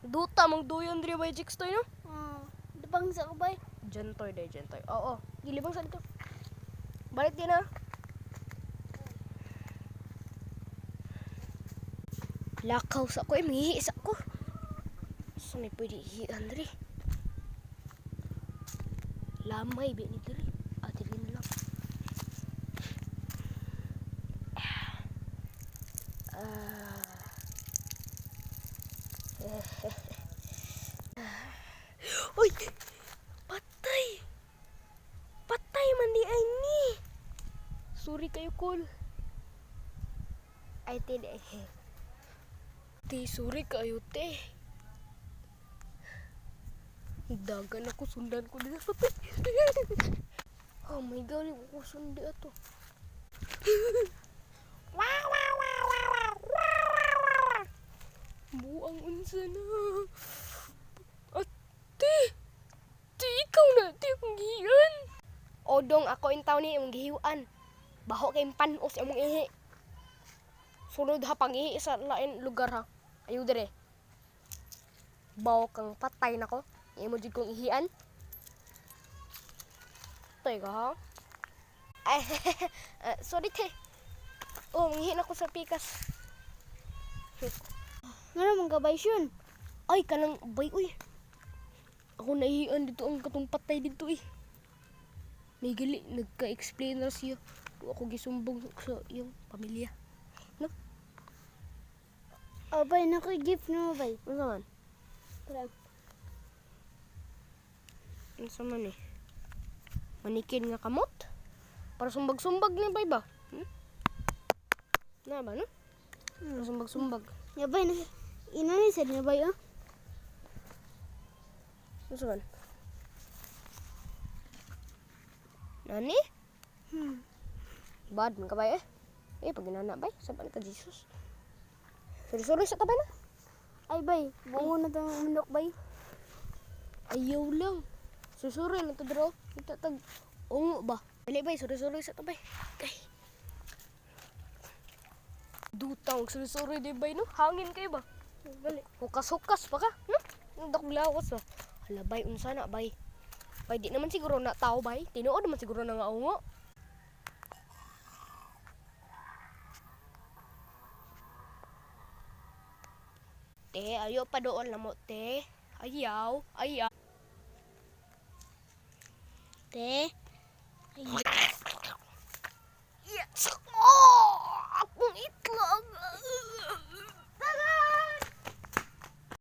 Duta mang duyon diri bay Jix toy no? Dapang sa kubay. Gentoy day gentoy. Oo, gilibang sa dito. Balik din na. Lakaw sa ko, mihi sa ko. Saan may pwede ihian diri? Lamay ba ni diri? Diri na lang. Uy! Patay! Patay man di ay ni! Sorry kayo, Col. Ay, tide. Te, sorry kayo, te. Dagan ako, sundan ko dito sa te. Oh my God, hindi ko sundi ato. Buang unsa na. Ate! Te, ikaw na, te, akong gihian. Odong, ako yung tao ni, yung gihiwan. Baho kayong panos, yung ihi. Sunod ha, pang ihi sa lain lugar ha. Ayaw dire. Bawo kang patay na ko. Yung mo kong ihian. Teka ha. Ay, sorry te. Oh, mangihin ako sa pikas. Nga naman gabay yun. Ay, kanang bay, uy. Ako nahihian dito ang katong patay dito eh. May gali, nagka-explain na siya. Ako gisumbong sa iyong pamilya. No? Bay, naka-gift na mo, bay. Ano naman? Tara. Ano sa man eh? Manikin nga kamot? Para sumbag-sumbag ni bay ba? Na ba, no? Para sumbag-sumbag. Ya, bay, inanisan na, bay, oh. Ano sa man? Nani? Bad man ka bay eh. Pag ginana bay, saban ka Jesus. Sorry sa tabay na. Ay, bay, bungo na itong manok, bay. Ayaw lang. Susuri na ito bro. Itatag. Ungo ba? Dali bay, sorry sa tabay. Kay. Dutang, sorry di bay no? Hangin kayo ba? Balik. Hukas-hukas pa ka, no? Nagdaklawas ba? Hala bay, unsa na bay? Bay, di naman siguro na tao bay. Tinuod naman siguro na nga ungo. Te, ayaw pa doon na mo, te. Ayaw. Te. Ay,